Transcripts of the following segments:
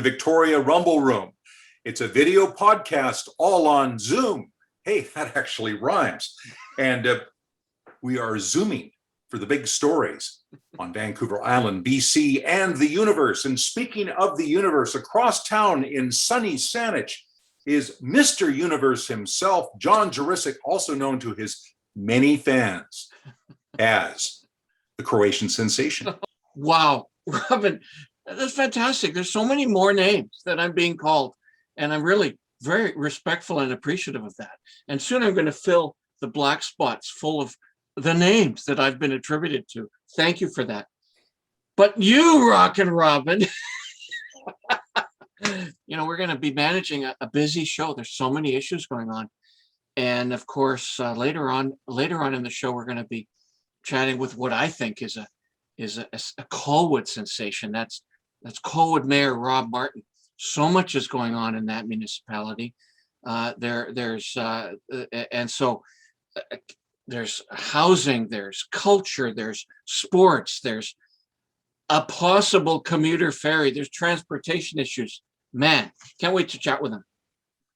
to Victoria Rumble Room. It's a video podcast all on Zoom. Hey, that actually rhymes. And we are Zooming for the big stories on Vancouver Island, BC, and the universe. And speaking of the universe, across town in sunny Saanich is Mr. Universe himself, John Juricic, also known to his many fans as the Croatian sensation. Wow, Robin, that's fantastic. There's so many more names that I'm being called, and I'm really very respectful and appreciative of that. And soon I'm going to fill the black spots full of the names that I've been attributed to. Thank you for that. But you, Rockin' Robin, we're going to be managing a busy show. There's so many issues going on. And of course, later on in the show, we're going to be chatting with what I think is a Colwood sensation. That's Colwood Mayor Rob Martin. So much is going on in that municipality. There's housing, there's culture, there's sports, there's a possible commuter ferry, there's transportation issues. Man, can't wait to chat with him.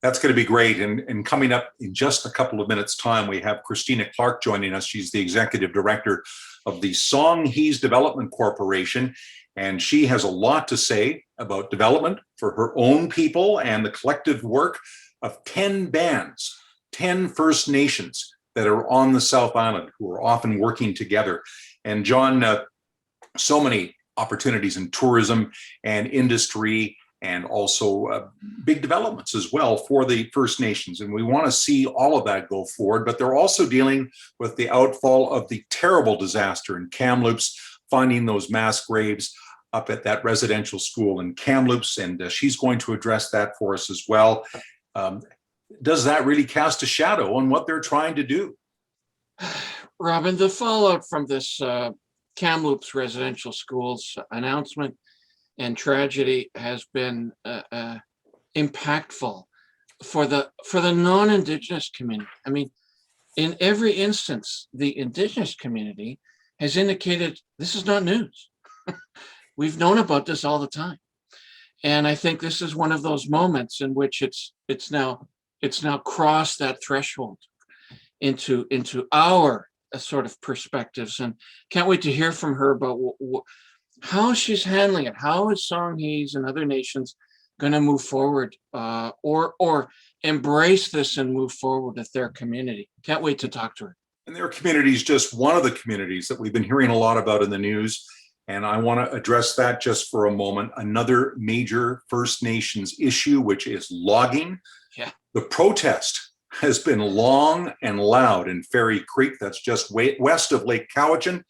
That's going to be great. And coming up in just a couple of minutes' time, we have Christina Clarke joining us. She's the executive director of the Songhees Development Corporation, and she has a lot to say about development for her own people and the collective work of 10 bands, 10 First Nations that are on the South Island who are often working together. And John, so many opportunities in tourism and industry, and also big developments as well for the First Nations. And we want to see all of that go forward, but they're also dealing with the outfall of the terrible disaster in Kamloops, finding those mass graves up at that residential school in Kamloops, and she's going to address that for us as well. Does that really cast a shadow on what they're trying to do? Robin, the fallout from this Kamloops residential schools announcement and tragedy has been impactful for the non-Indigenous community. I mean, in every instance, the Indigenous community has indicated this is not news. We've known about this all the time, and I think this is one of those moments in which it's now crossed that threshold into our sort of perspectives, and can't wait to hear from her about how she's handling it. How is Songhees and other nations going to move forward or embrace this and move forward with their community? Can't wait to talk to her. And their community is just one of the communities that we've been hearing a lot about in the news. And I want to address that just for a moment. Another major First Nations issue, which is logging. Yeah. The protest has been long and loud in Fairy Creek. That's just west of Lake Cowichan.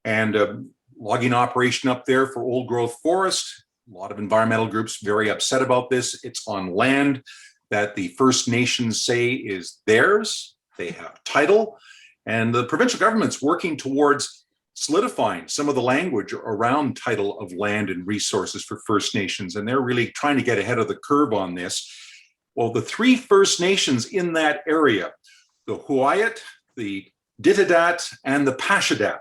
And logging operation up there for old growth forest. A lot of environmental groups very upset about this. It's on land that the First Nations say is theirs. They have title, and the provincial government's working towards solidifying some of the language around title of land and resources for First Nations, and they're really trying to get ahead of the curve on this. Well, the three First Nations in that area, the Huayet, the Ditidat, and the Pashadat,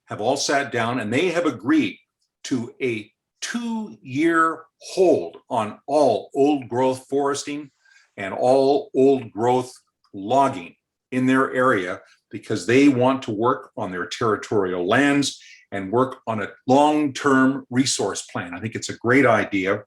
have all sat down and they have agreed to a 2-year hold on all old growth foresting and all old growth logging in their area, because they want to work on their territorial lands and work on a long-term resource plan. I think it's a great idea.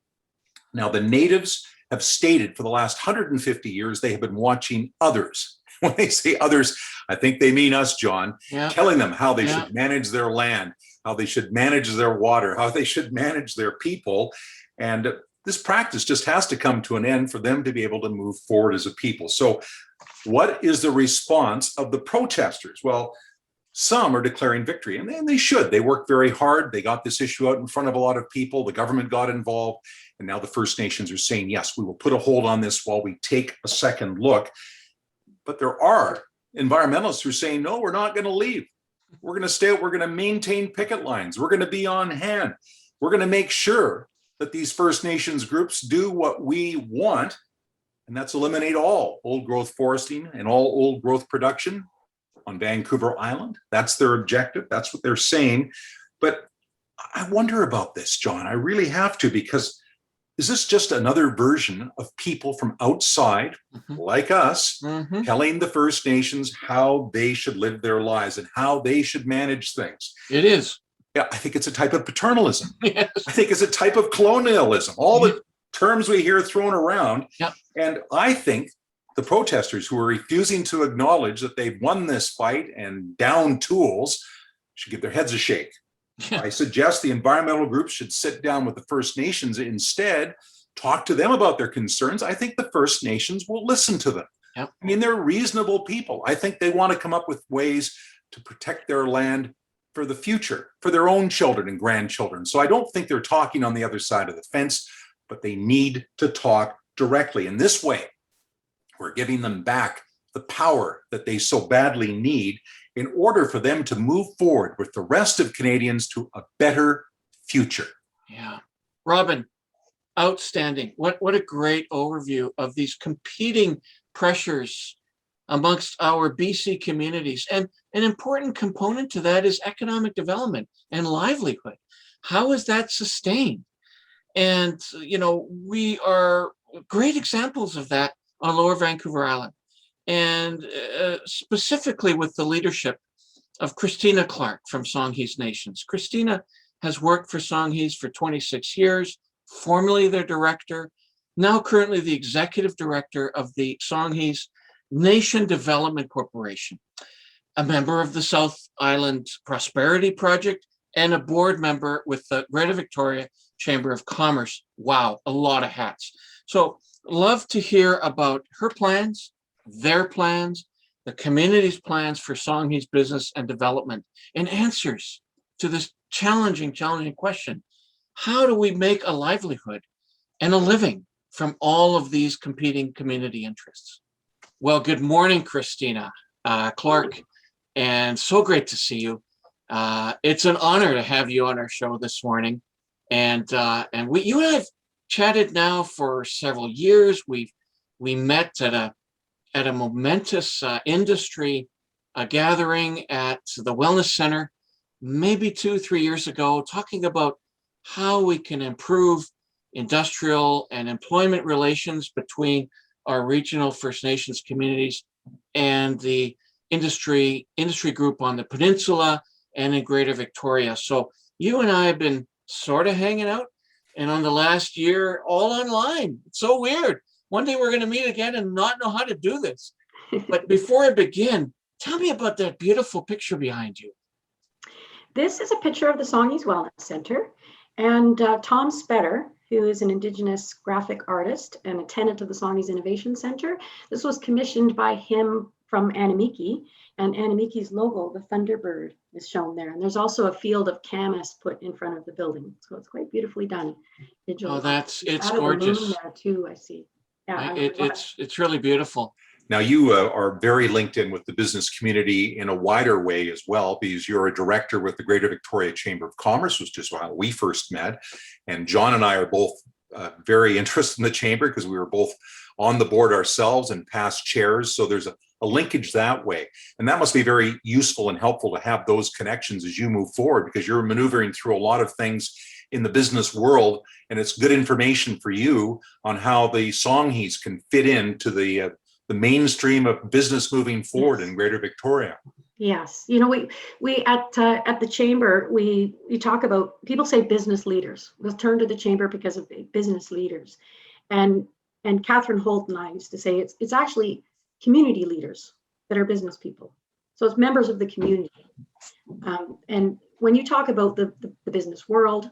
Now, the natives have stated for the last 150 years they have been watching others. When they say others, I think they mean us, John, telling them how they should manage their land, how they should manage their water, how they should manage their people. And this practice just has to come to an end for them to be able to move forward as a people. So what is the response of the protesters? Well, some are declaring victory, and they should. They worked very hard. They got this issue out in front of a lot of people. The government got involved, and now the First Nations are saying, yes, we will put a hold on this while we take a second look. But there are environmentalists who are saying, no, we're not going to leave. We're going to stay. We're going to maintain picket lines. We're going to be on hand. We're going to make sure that these First Nations groups do what we want, and that's eliminate all old growth foresting and all old growth production on Vancouver Island. That's their objective. That's what they're saying. But I wonder about this, John. I really have to, because is this just another version of people from outside, like us, telling the First Nations how they should live their lives and how they should manage things? It is. Yeah, I think it's a type of paternalism. Yes. I think it's a type of colonialism. All the terms we hear thrown around. Yep. And I think the protesters who are refusing to acknowledge that they've won this fight and down tools should give their heads a shake. Yeah. I suggest the environmental groups should sit down with the First Nations instead, talk to them about their concerns. I think the First Nations will listen to them. Yep. I mean, they're reasonable people. I think they want to come up with ways to protect their land for the future, for their own children and grandchildren. So I don't think they're talking on the other side of the fence, but they need to talk directly. In this way, we're giving them back the power that they so badly need in order for them to move forward with the rest of Canadians to a better future. Yeah. Robin, outstanding. What a great overview of these competing pressures amongst our BC communities. And an important component to that is economic development and livelihood. How is that sustained? And, we are great examples of that on Lower Vancouver Island. And specifically with the leadership of Christina Clarke from Songhees Nations. Christina has worked for Songhees for 26 years, formerly their director, now currently the executive director of the Songhees Nation Development Corporation, a member of the South Island Prosperity Project, and a board member with the Greater Victoria Chamber of Commerce. Wow, a lot of hats. So love to hear about her plans, their plans, the community's plans for Songhees business and development, and answers to this challenging question. How do we make a livelihood and a living from all of these competing community interests? Well, good morning, Christina, Clarke, and so great to see you. It's an honor to have you on our show this morning. And you and I have chatted now for several years. We met at a momentous industry gathering at the Wellness Center, maybe 2-3 years ago, talking about how we can improve industrial and employment relations between our regional First Nations communities and the industry group on the peninsula and in Greater Victoria. So you and I have been sort of hanging out, and on the last year, all online. It's so weird. One day we're going to meet again and not know how to do this. But before I begin, tell me about that beautiful picture behind you. This is a picture of the Songhees Wellness Center. And Tom Spetter, who is an Indigenous graphic artist and a tenant of the Songhees Innovation Center, this was commissioned by him from Animikie. And Animiki's logo, the Thunderbird, is shown there. And there's also a field of camas put in front of the building. So it's quite beautifully done. Oh, it's gorgeous. There too, I see. Yeah, it's really beautiful. Now, you are very linked in with the business community in a wider way as well, because you're a director with the Greater Victoria Chamber of Commerce, which is how we first met. And John and I are both very interested in the chamber because we were both on the board ourselves and past chairs. So there's a linkage that way. And that must be very useful and helpful to have those connections as you move forward, because you're maneuvering through a lot of things in the business world. And it's good information for you on how the Songhees can fit into the mainstream of business moving forward in Greater Victoria. Yes, we at the chamber we talk about, people say business leaders. We'll turn to the chamber because of business leaders, and Catherine Holt and I used to say it's actually community leaders that are business people. So it's members of the community. And when you talk about the business world,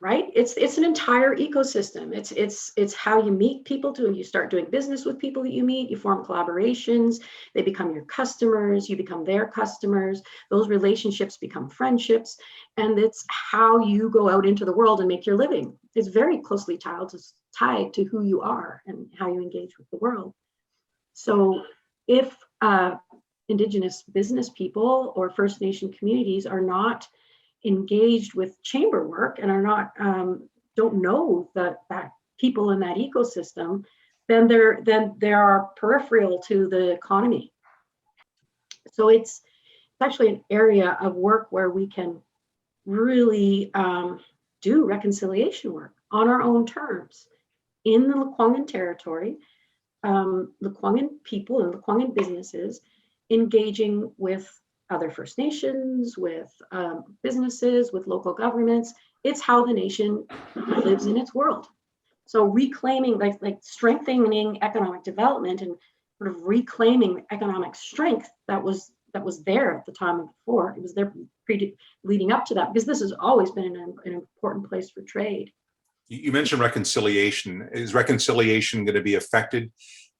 right? It's an entire ecosystem. It's how you meet people you start doing business with people that you meet, you form collaborations, they become your customers, you become their customers, those relationships become friendships, and it's how you go out into the world and make your living. It's very closely tied to who you are and how you engage with the world. So if Indigenous business people or First Nation communities are not engaged with chamber work and are not don't know that people in that ecosystem, then they are peripheral to the economy. So it's actually an area of work where we can really do reconciliation work. on our own terms in the Lekwungen territory, Lekwungen people and Lekwungen businesses engaging with other First Nations, with businesses, with local governments. It's how the nation lives in its world. So reclaiming, like strengthening economic development and sort of reclaiming economic strength that was there at the time of the fort. It was there leading up to that, because this has always been an important place for trade. You mentioned reconciliation. Is reconciliation going to be affected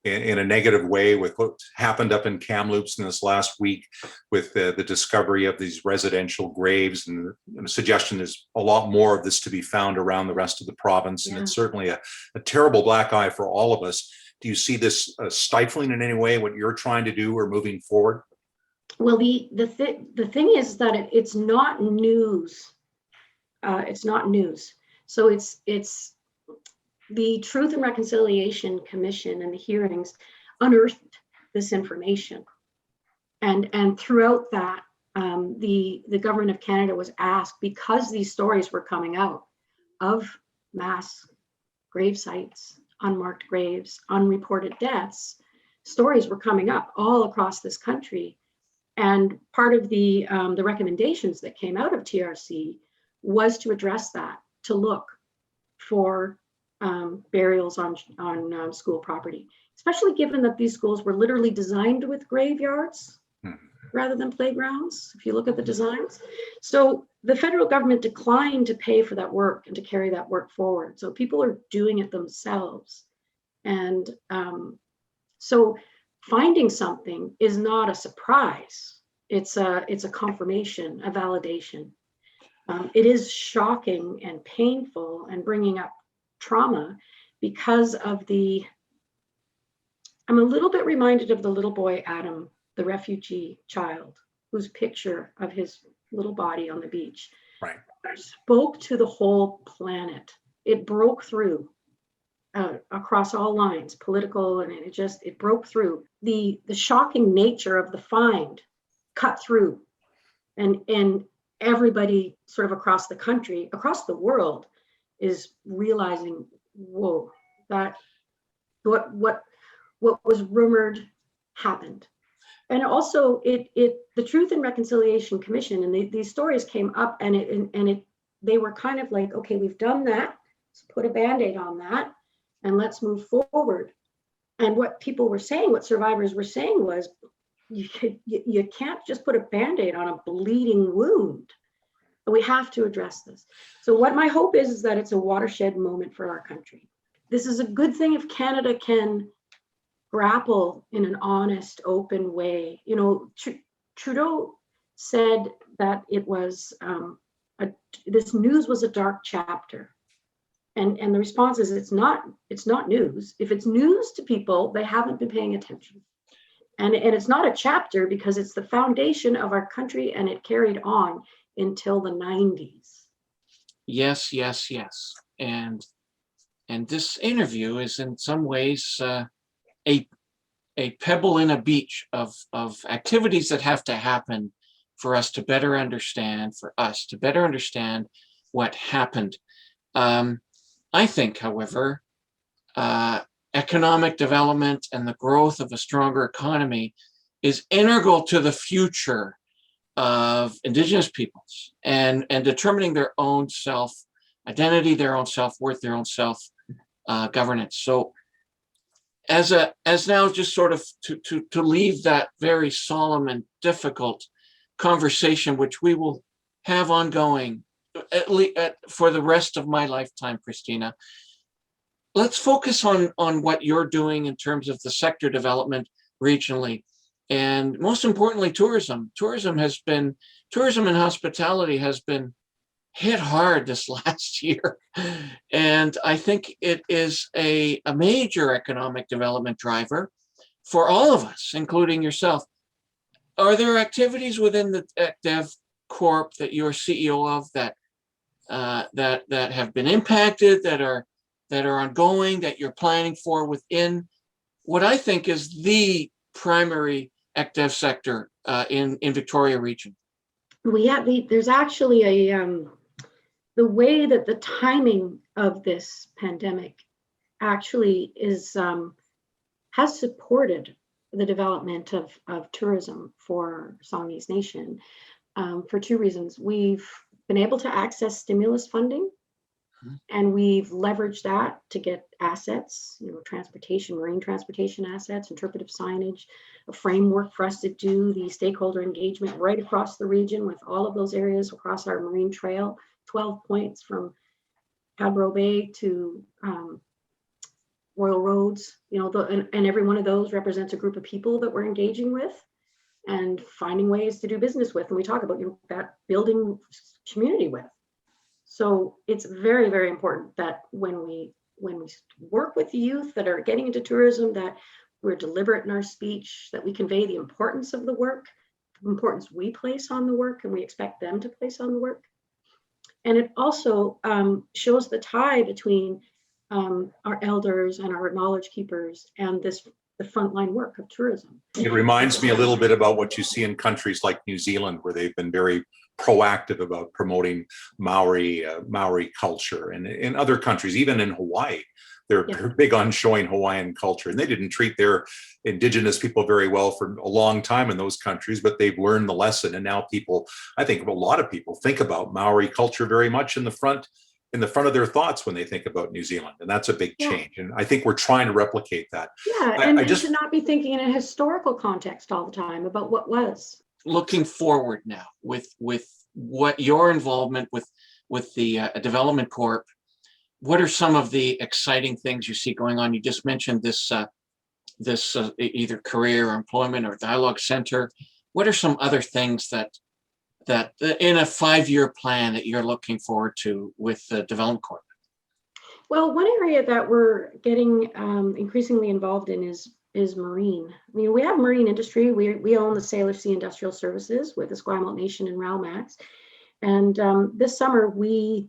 in a negative way with what happened up in Kamloops in this last week with the discovery of these residential graves, and the suggestion there's a lot more of this to be found around the rest of the province. And it's certainly a terrible black eye for all of us. Do you see this stifling in any way what you're trying to do or moving forward? Well, the thing is that it's not news. It's not news. So it's the Truth and Reconciliation Commission and the hearings unearthed this information, and throughout that, the government of Canada was asked, because these stories were coming out of mass grave sites, unmarked graves, unreported deaths. Stories were coming up all across this country, and part of the recommendations that came out of TRC was to address that, to look for burials on school property, especially given that these schools were literally designed with graveyards rather than playgrounds, if you look at the designs. So the federal government declined to pay for that work and to carry that work forward. So people are doing it themselves. And so finding something is not a surprise. It's a confirmation, a validation. It is shocking and painful and bringing up trauma because of I'm a little bit reminded of the little boy Adam, the refugee child, whose picture of his little body on the beach spoke to the whole planet. It broke through across all lines, political, and it broke through. The shocking nature of the find cut through, and everybody sort of across the country, across the world, is realizing, whoa, that what was rumored happened. And also the Truth and Reconciliation Commission, and these stories came up, and they were kind of like, okay, we've done that, let's put a Band-Aid on that and let's move forward. And what people were saying, what survivors were saying was, you can't just put a Band-Aid on a bleeding wound. We have to address this. So what my hope is that it's a watershed moment for our country. This is a good thing if Canada can grapple in an honest, open way. You know, Trudeau said that it was this news was a dark chapter, and the response is it's not news. If it's news to people, they haven't been paying attention, and it's not a chapter because it's the foundation of our country, and it carried on until the 90s. Yes. And this interview is in some ways a pebble in a beach of activities that have to happen for us to better understand, what happened. I think, however, economic development and the growth of a stronger economy is integral to the future of Indigenous peoples and determining their own self-identity, their own self-worth, their own self-governance. So as now just sort of to leave that very solemn and difficult conversation, which we will have ongoing at least for the rest of my lifetime, Christina, let's focus on what you're doing in terms of the sector development regionally. And most importantly, tourism. Tourism and hospitality has been hit hard this last year. And I think it is a major economic development driver for all of us, including yourself. Are there activities within the Dev Corp that you're CEO of that have been impacted, that are ongoing, that you're planning for within what I think is the primary ECDEV sector in Victoria region? There's actually the way that the timing of this pandemic actually has supported the development of tourism for Songhees Nation for two reasons. We've been able to access stimulus funding, and we've leveraged that to get assets, transportation, marine transportation assets, interpretive signage, a framework for us to do the stakeholder engagement right across the region with all of those areas across our marine trail, 12 points from Cadbro Bay to Royal Roads, and every one of those represents a group of people that we're engaging with and finding ways to do business with. And we talk about that building community with. So it's very, very important that when we work with youth that are getting into tourism, that we're deliberate in our speech, that we convey the importance of the work, the importance we place on the work, and we expect them to place on the work. And it also shows the tie between our elders and our knowledge keepers and the frontline work of tourism. It reminds me a little bit about what you see in countries like New Zealand, where they've been very proactive about promoting Maori culture, and in other countries, even in Hawaii, they're big on showing Hawaiian culture, and they didn't treat their indigenous people very well for a long time in those countries, but they've learned the lesson, and now people, I think a lot of people think about Maori culture very much in the front of their thoughts when they think about New Zealand, and that's a big change. And I think we're trying to replicate that. Yeah, and to not be thinking in a historical context all the time about what was. Looking forward now with what your involvement with the Development Corp, what are some of the exciting things you see going on? You just mentioned this either career or employment or dialogue center. What are some other things that in a 5-year plan that you're looking forward to with the Development Corp? Well, one area that we're getting increasingly involved in is marine. I mean, we have marine industry. We own the Sailor Sea Industrial Services with the Esquimalt Nation and Ralmax. And this summer, we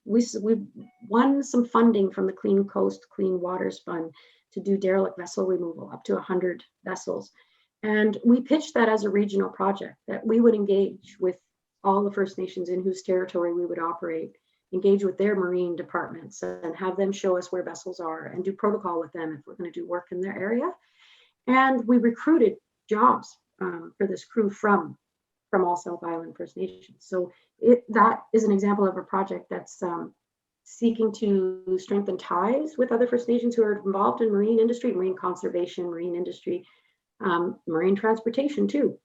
won some funding from the Clean Coast, Clean Waters Fund to do derelict vessel removal, up to 100 vessels. And we pitched that as a regional project, that we would engage with all the First Nations in whose territory we would operate, engage with their marine departments and have them show us where vessels are and do protocol with them if we're going to do work in their area. And we recruited jobs for this crew from all South Island First Nations. So that is an example of a project that's seeking to strengthen ties with other First Nations who are involved in marine industry, marine conservation, marine industry, marine transportation too.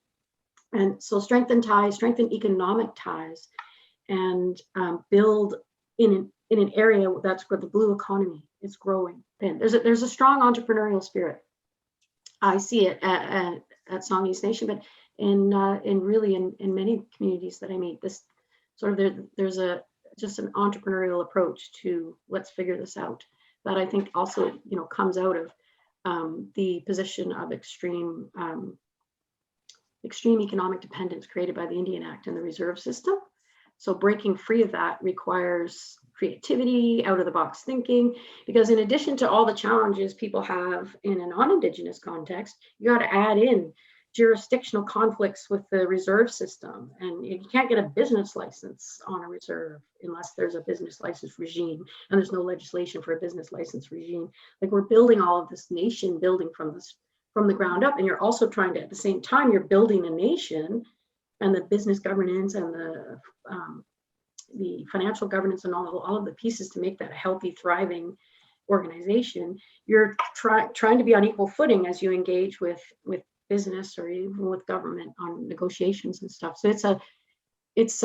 And so strengthen ties, strengthen economic ties, and build in an area that's where the blue economy is growing. And there's a strong entrepreneurial spirit. I see it at Songhees Nation, but in many communities that I meet, this sort of there's just an entrepreneurial approach to let's figure this out. That I think also comes out of the position of extreme economic dependence created by the Indian Act and the reserve system. So breaking free of that requires creativity, out-of-the-box thinking, because in addition to all the challenges people have in a non-Indigenous context, you got to add in jurisdictional conflicts with the reserve system. And you can't get a business license on a reserve unless there's a business license regime, and there's no legislation for a business license regime. Like, we're building all of this nation building from the ground up, and you're also trying to, at the same time, you're building a nation and the business governance and the financial governance and all of the pieces to make that a healthy, thriving organization. You're trying to be on equal footing as you engage with business or even with government on negotiations and stuff. So it's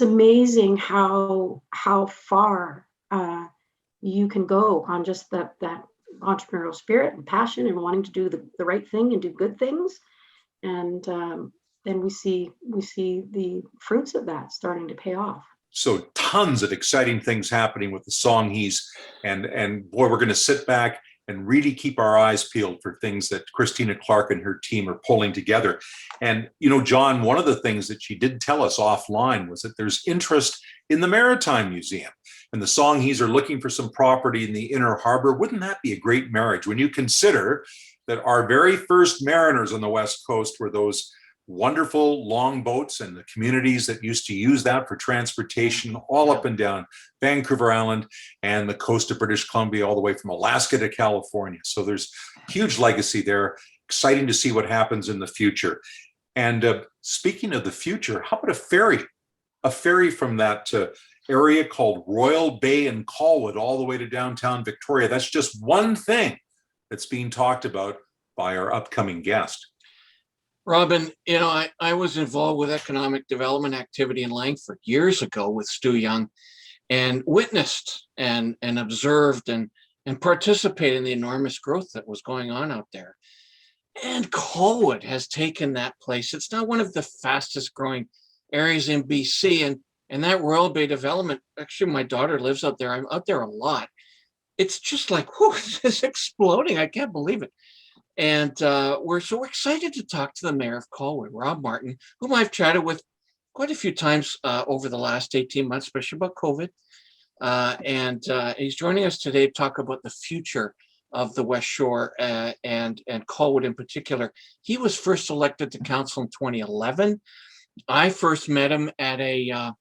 amazing how far you can go on just that entrepreneurial spirit and passion and wanting to do the right thing and do good things. And then we see the fruits of that starting to pay off. So tons of exciting things happening with the Songhees, and boy, we're going to sit back and really keep our eyes peeled for things that Christina Clarke and her team are pulling together. And, John, one of the things that she did tell us offline was that there's interest in the Maritime Museum, and the Songhees are looking for some property in the Inner Harbor. Wouldn't that be a great marriage when you consider that our very first mariners on the West Coast were those wonderful long boats and the communities that used to use that for transportation all up and down Vancouver Island and the coast of British Columbia, all the way from Alaska to California. So there's huge legacy there. Exciting to see what happens in the future. And speaking of the future, how about a ferry? A ferry from that area called Royal Bay in Colwood all the way to downtown Victoria. That's just one thing that's being talked about by our upcoming guest. Robin, I was involved with economic development activity in Langford years ago with Stu Young, and witnessed and observed and participated in the enormous growth that was going on out there. And Colwood has taken that place. It's now one of the fastest growing areas in BC, and that Royal Bay development, actually my daughter lives out there. I'm out there a lot. It's just like, whew, it's exploding. I can't believe it. And we're so excited to talk to the mayor of Colwood, Rob Martin, whom I've chatted with quite a few times over the last 18 months, especially about COVID. And he's joining us today to talk about the future of the West Shore and Colwood in particular. He was first elected to council in 2011. I first met him at a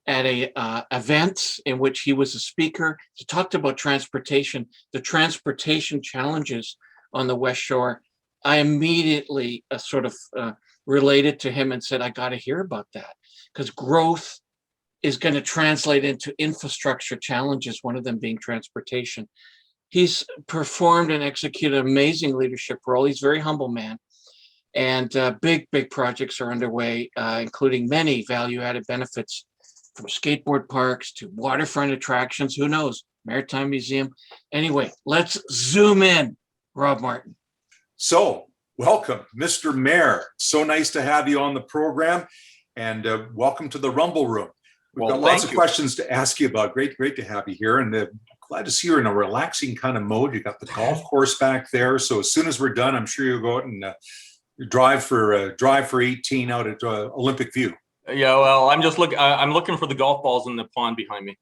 event in which he was a speaker. He talked about transportation, the transportation challenges on the West Shore. I immediately related to him and said, I got to hear about that, because growth is going to translate into infrastructure challenges, one of them being transportation. He's performed and executed an amazing leadership role. He's a very humble man, and big projects are underway, including many value-added benefits, from skateboard parks to waterfront attractions, who knows, Maritime Museum. Anyway, let's zoom in. Rob Martin. So, welcome, Mr. Mayor. So nice to have you on the program, and welcome to the Rumble Room. We've got lots of questions to ask you about. Great to have you here, and glad to see you're in a relaxing kind of mode. You got the golf course back there, so as soon as we're done, I'm sure you'll go out and drive for 18 out at Olympic View. Yeah, well, I'm just looking. I'm looking for the golf balls in the pond behind me.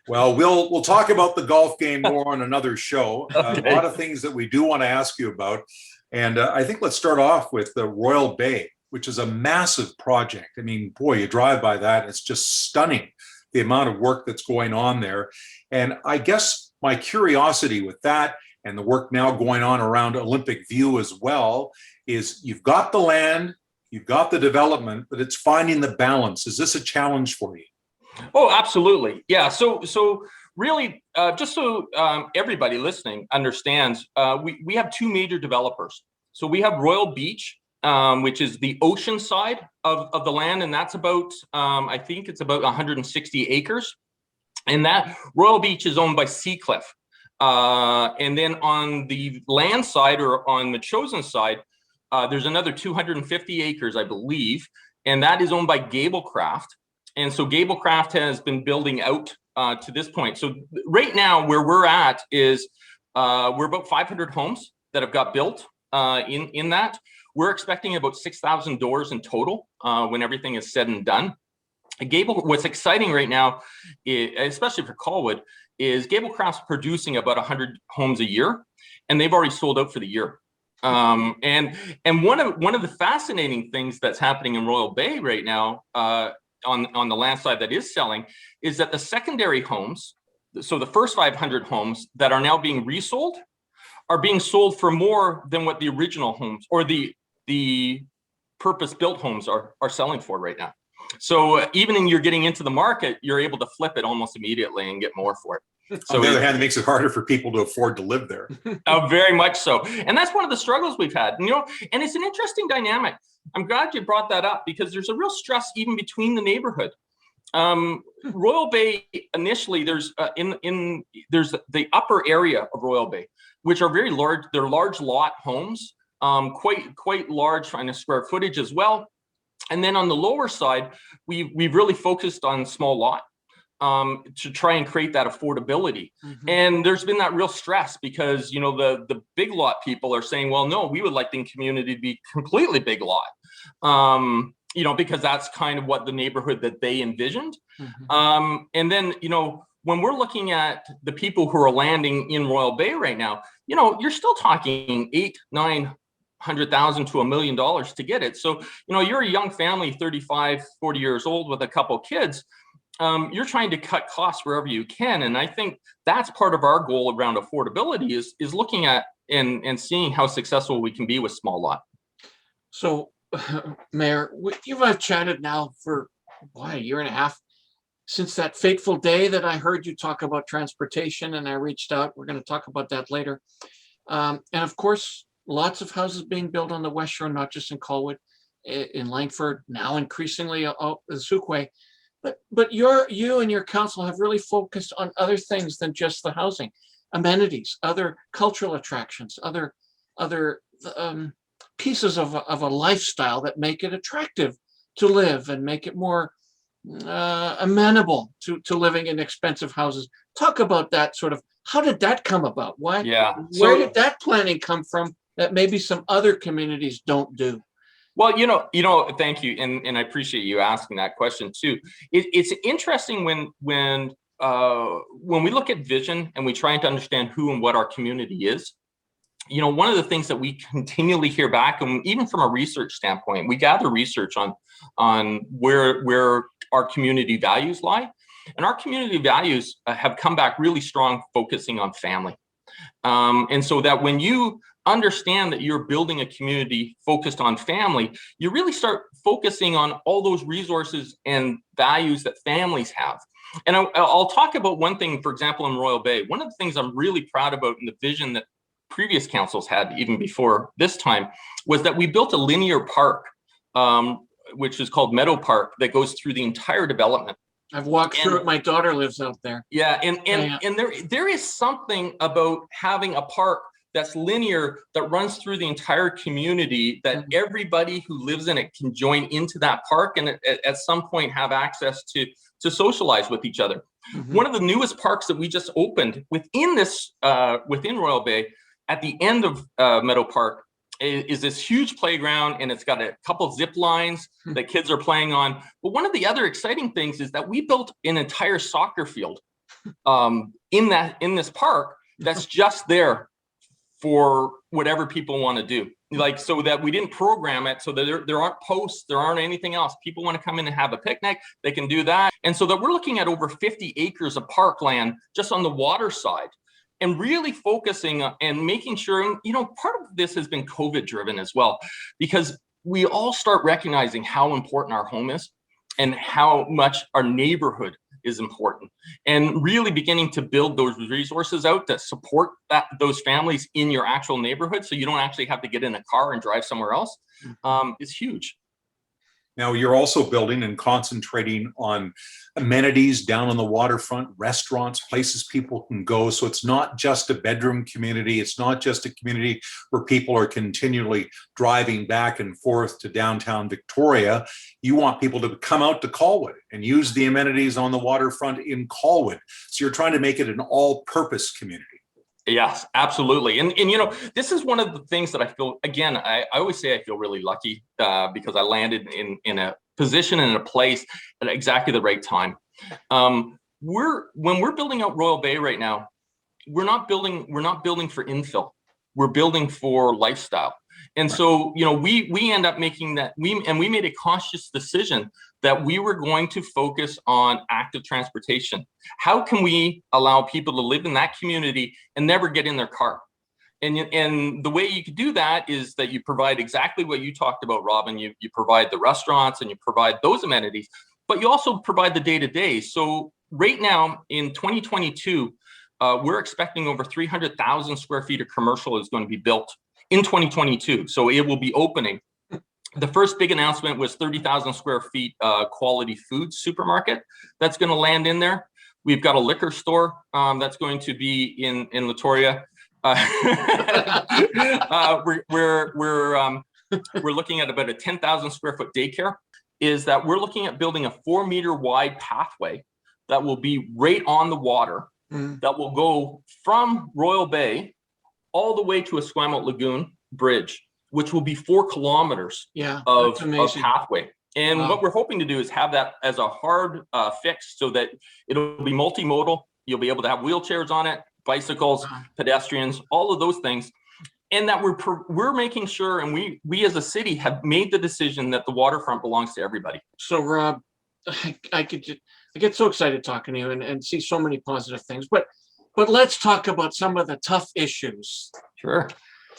Well, we'll talk about the golf game more on another show. Okay. A lot of things that we do want to ask you about, and I think let's start off with the Royal Bay, which is a massive project. I mean, boy, you drive by that, it's just stunning, the amount of work that's going on there. And I guess my curiosity with that, and the work now going on around Olympic View as well, is you've got the land, you've got the development, but it's finding the balance. Is this a challenge for you? Oh, absolutely. Yeah. So really, just so everybody listening understands, we have two major developers. So we have Royal Beach, which is the ocean side of the land, and that's about, I think it's about 160 acres. And that Royal Beach is owned by Seacliff. And then on the land side, or on the chosen side, there's another 250 acres, I believe, and that is owned by Gablecraft. And so Gablecraft has been building out to this point. So right now, where we're at is we're about 500 homes that have got built in that. We're expecting about 6,000 doors in total when everything is said and done. What's exciting right now, especially for Colwood, is Gablecraft's producing about 100 homes a year, and they've already sold out for the year. And one of the fascinating things that's happening in Royal Bay right now, on the land side that is selling, is that the secondary homes, so the first 500 homes that are now being resold, are being sold for more than what the original homes or the purpose-built homes are selling for right now. So even when you're getting into the market, you're able to flip it almost immediately and get more for it. So on the other hand, it makes it harder for people to afford to live there. Very much so. And that's one of the struggles we've had. And it's an interesting dynamic. I'm glad you brought that up, because there's a real stress even between the neighborhood. Royal Bay, initially, there's the upper area of Royal Bay, which are very large. They're large lot homes, quite large in a square footage as well. And then on the lower side, we've really focused on small lot to try and create that affordability. Mm-hmm. And there's been that real stress because, the big lot people are saying, well, no, we would like the community to be completely big lot, because that's kind of what the neighborhood that they envisioned. Mm-hmm. And then, when we're looking at the people who are landing in Royal Bay right now, you're still talking 800-900 $100,000 to $1 million to get it. So, you're a young family, 35, 40 years old with a couple kids. You're trying to cut costs wherever you can. And I think that's part of our goal around affordability is looking at and seeing how successful we can be with small lot. So, Mayor, you and I have chatted now for a year and a half since that fateful day that I heard you talk about transportation, and I reached out. We're going to talk about that later. And of course, lots of houses being built on the West Shore, not just in Colwood, in Langford, now increasingly the Sookway. But you and your council have really focused on other things than just the housing, amenities, other cultural attractions, other pieces of a lifestyle that make it attractive to live and make it more amenable to living in expensive houses. Talk about that sort of, how did that come about? Why? Yeah. Where did that planning come from that maybe some other communities don't do? Well, thank you, and I appreciate you asking that question too. It's interesting when we look at vision and we try to understand who and what our community is. One of the things that we continually hear back, and even from a research standpoint, we gather research on where our community values lie, and our community values have come back really strong, focusing on family, and so that when you understand that you're building a community focused on family, you really start focusing on all those resources and values that families have. And I'll talk about one thing, for example, in Royal Bay. One of the things I'm really proud about in the vision that previous councils had, even before this time, was that we built a linear park, which is called Meadow Park, that goes through the entire development. I've walked through it. My daughter lives out there. Yeah, and there is something about having a park that's linear, that runs through the entire community, that everybody who lives in it can join into that park and at some point have access to socialize with each other. Mm-hmm. One of the newest parks that we just opened within Royal Bay, at the end of Meadow Park, is this huge playground, and it's got a couple zip lines that kids are playing on. But one of the other exciting things is that we built an entire soccer field in this park that's just there for whatever people want to do. Like, so that we didn't program it, so that there aren't posts, there aren't anything else. People want to come in and have a picnic, they can do that. And so that we're looking at over 50 acres of parkland just on the water side, and really focusing and making sure, part of this has been COVID driven as well, because we all start recognizing how important our home is and how much our neighborhood is important, and really beginning to build those resources out that support those families in your actual neighborhood, so you don't actually have to get in a car and drive somewhere else, is huge. Now, you're also building and concentrating on amenities down on the waterfront, restaurants, places people can go. So it's not just a bedroom community. It's not just a community where people are continually driving back and forth to downtown Victoria. You want people to come out to Colwood and use the amenities on the waterfront in Colwood. So you're trying to make it an all-purpose community. Yes, absolutely. And this is one of the things that I feel, again, I always say I feel really lucky because I landed in a position and in a place at exactly the right time. When we're building out Royal Bay right now, we're not building for infill. We're building for lifestyle. And so, we end up making that, we made a conscious decision that we were going to focus on active transportation. How can we allow people to live in that community and never get in their car? And the way you could do that is that you provide exactly what you talked about, Robin. You provide the restaurants and you provide those amenities, but you also provide the day-to-day. So right now in 2022, we're expecting over 300,000 square feet of commercial is going to be built in 2022. So it will be opening. The first big announcement was 30,000 square feet quality food supermarket that's going to land in there. We've got a liquor store that's going to be in Latoria. We're looking at about a 10,000 square foot daycare. Is that we're looking at building a 4-meter wide pathway that will be right on the water, that will go from Royal Bay all the way to Esquimalt Lagoon Bridge, which will be 4 kilometers of pathway. And what we're hoping to do is have that as a hard fix, so that it'll be multimodal. You'll be able to have wheelchairs on it, bicycles, pedestrians, all of those things. and that we're making sure, and we as a city have made the decision that the waterfront belongs to everybody. So Rob, I get so excited talking to you and see so many positive things, but let's talk about some of the tough issues. Sure.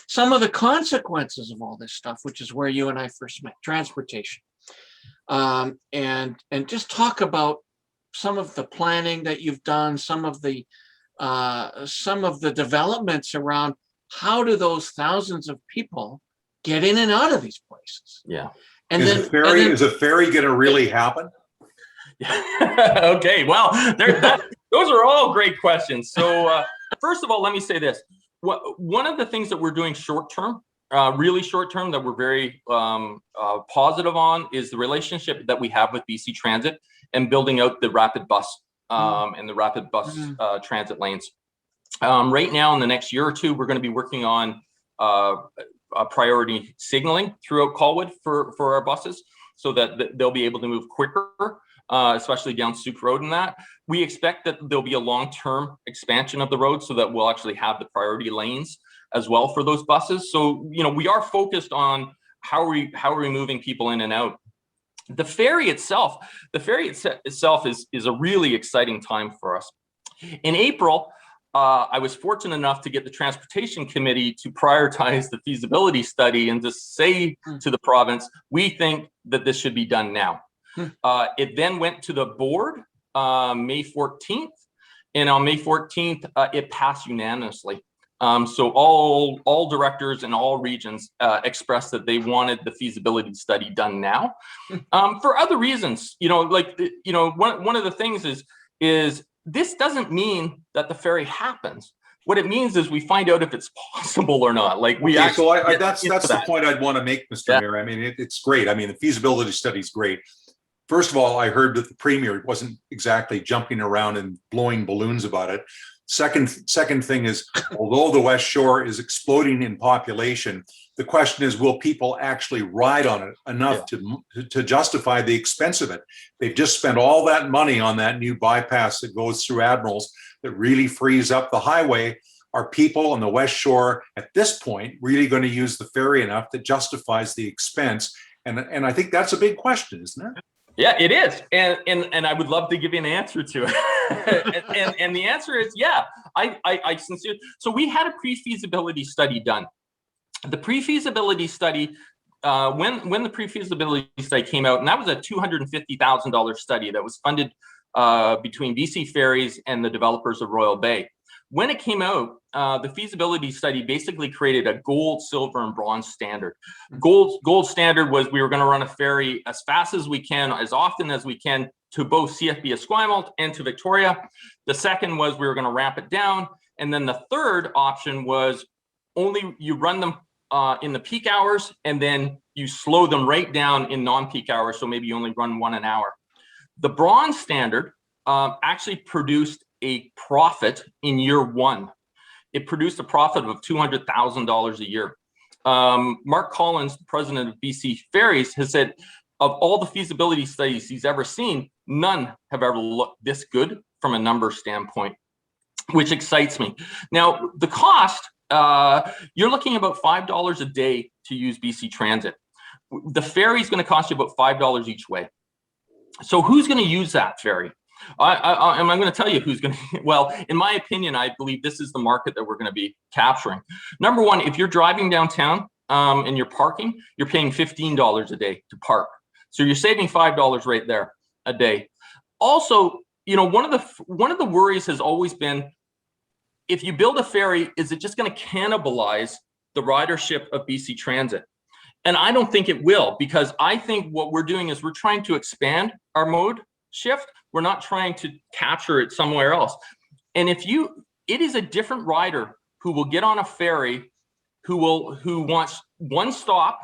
Some of the consequences of all this stuff, which is where you and I first met, transportation. And just talk about some of the planning that you've done, some of the developments around how do those thousands of people get in and out of these places? Yeah. And is a ferry going to really happen? Okay, well, those are all great questions. So first of all, let me say this. One of the things that we're doing short term, really short term, that we're very positive on is the relationship that we have with BC Transit and building out the rapid bus and the rapid bus transit lanes. Right now, in the next year or two, we're going to be working on priority signaling throughout Colwood for our buses, so that they'll be able to move quicker, especially down Souk Road and that. We expect that there'll be a long-term expansion of the road so that we'll actually have the priority lanes as well for those buses. So, we are focused on how are we moving people in and out. The ferry itself is a really exciting time for us. In April, I was fortunate enough to get the Transportation Committee to prioritize the feasibility study and to say to the province, we think that this should be done now. It then went to the board May 14th, and on May 14th, it passed unanimously. So all directors in all regions expressed that they wanted the feasibility study done now. For other reasons, one of the things is this doesn't mean that the ferry happens. What it means is we find out if it's possible or not. Like we actually. So that's the point I'd want to make, Mr. Mayor. I mean, it's great. I mean, the feasibility study is great. First of all, I heard that the Premier wasn't exactly jumping around and blowing balloons about it. Second thing is, although the West Shore is exploding in population, the question is, will people actually ride on it enough to justify the expense of it? They've just spent all that money on that new bypass that goes through Admirals that really frees up the highway. Are people on the West Shore at this point really going to use the ferry enough that justifies the expense? And I think that's a big question, isn't it? Yeah, it is. And I would love to give you an answer to it. and the answer is, yeah, I sincerely. So we had a pre-feasibility study done. The pre-feasibility study, when the pre-feasibility study came out, and that was a $250,000 study that was funded between BC Ferries and the developers of Royal Bay. When it came out, the feasibility study basically created a gold, silver, and bronze standard. Gold standard was we were going to run a ferry as fast as we can, as often as we can, to both CFB Esquimalt and to Victoria. The second was we were going to ramp it down. And then the third option was only you run them in the peak hours, and then you slow them right down in non-peak hours. So maybe you only run 1 an hour. The bronze standard actually produced a profit in year 1. It produced a profit of $200,000 a year. Mark Collins, the president of BC Ferries, has said of all the feasibility studies he's ever seen, none have ever looked this good from a number standpoint, which excites me. Now, the cost, you're looking about $5 a day to use BC Transit. The ferry is going to cost you about $5 each way. So who's going to use that ferry? I'm going to tell you who's going to. Well, in my opinion, I believe this is the market that we're going to be capturing. Number one, if you're driving downtown and you're parking, you're paying $15 a day to park. So you're saving $5 right there a day. Also, one of the worries has always been, if you build a ferry, is it just going to cannibalize the ridership of BC Transit? And I don't think it will, because I think what we're doing is we're trying to expand our mode shift. We're not trying to capture it somewhere else. And it is a different rider who will get on a ferry, who wants one stop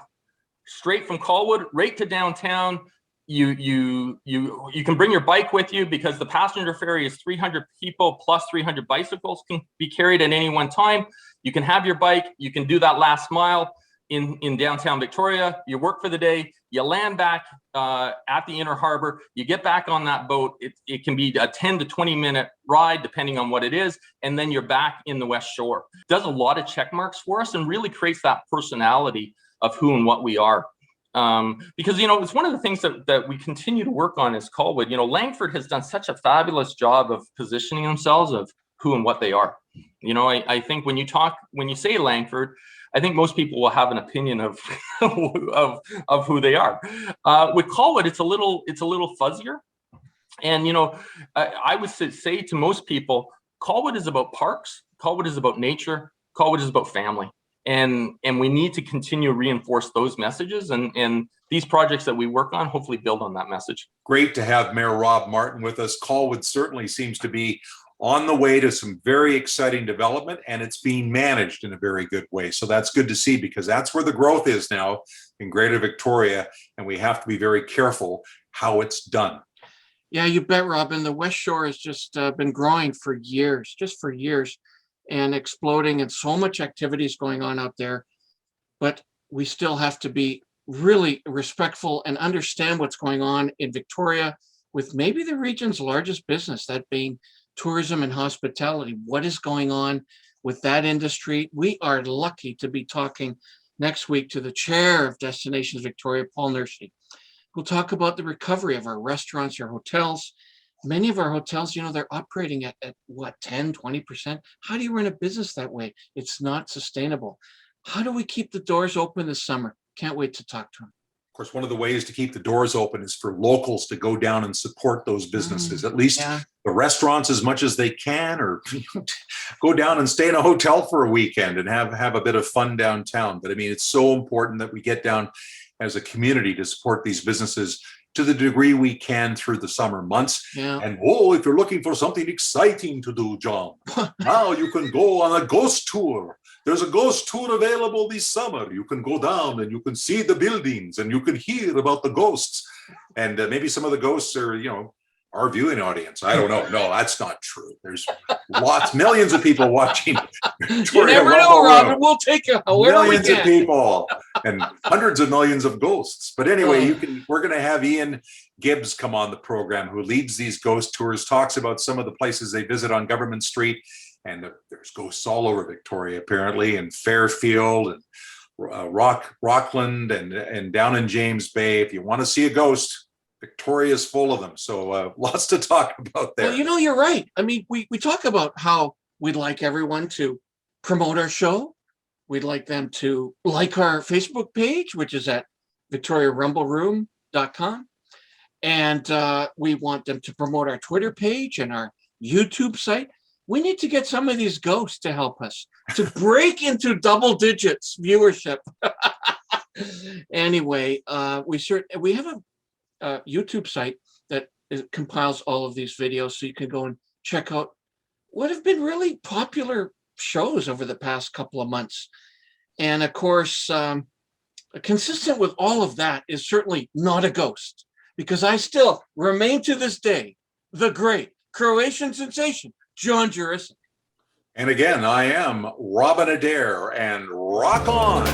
straight from Colwood right to downtown. You can bring your bike with you, because the passenger ferry is 300 people plus 300 bicycles can be carried at any one time. You can have your bike. You can do that last mile. in downtown Victoria, you work for the day, you land back at the inner harbor, you get back on that boat. It can be a 10 to 20 minute ride, depending on what it is. And then you're back in the West Shore. Does a lot of check marks for us and really creates that personality of who and what we are. Because, it's one of the things that we continue to work on is Colwood. Langford has done such a fabulous job of positioning themselves of who and what they are. I think when you say Langford, I think most people will have an opinion of of who they are. With Colwood, it's a little fuzzier. And, I would say to most people, Colwood is about parks. Colwood is about nature. Colwood is about family. And we need to continue to reinforce those messages, and these projects that we work on hopefully build on that message. Great to have Mayor Rob Martin with us. Colwood certainly seems to be on the way to some very exciting development, and it's being managed in a very good way. So that's good to see, because that's where the growth is now in Greater Victoria, and we have to be very careful how it's done. Yeah, you bet, Robin. The West Shore has just been growing for years, and exploding, and so much activities going on out there. But we still have to be really respectful and understand what's going on in Victoria with maybe the region's largest business, that being tourism and hospitality. What is going on with that industry? We are lucky to be talking next week to the chair of Destinations Victoria, Paul Nursey. We'll talk about the recovery of our restaurants, our hotels. Many of our hotels, they're operating at what, 10, 20%? How do you run a business that way? It's not sustainable. How do we keep the doors open this summer? Can't wait to talk to him. Of course, one of the ways to keep the doors open is for locals to go down and support those businesses, at least the restaurants as much as they can, or go down and stay in a hotel for a weekend and have a bit of fun downtown. But I mean, it's so important that we get down as a community to support these businesses to the degree we can through the summer months. Yeah. And if you're looking for something exciting to do, John, now you can go on a ghost tour. There's a ghost tour available this summer. You can go down and you can see the buildings and you can hear about the ghosts. And maybe some of the ghosts are, our viewing audience. I don't know. No, that's not true. There's millions of people watching. You never know, Robin. We'll take it however we can. Millions of people and hundreds of millions of ghosts. But anyway, we're going to have Ian Gibbs come on the program, who leads these ghost tours, talks about some of the places they visit on Government Street. And there's ghosts all over Victoria, apparently, and Fairfield and Rockland and down in James Bay. If you want to see a ghost, Victoria's full of them. So lots to talk about there. Well, you're right. I mean, we talk about how we'd like everyone to promote our show. We'd like them to like our Facebook page, which is at victoriarumbleroom.com. And we want them to promote our Twitter page and our YouTube site. We need to get some of these ghosts to help us to break into double digits viewership. Anyway, we have a YouTube site that compiles all of these videos, so you can go and check out what have been really popular shows over the past couple of months. And of course, consistent with all of that is certainly not a ghost, because I still remain to this day the great Croatian sensation, John Juricic. And again, I am Robin Adair, and rock on.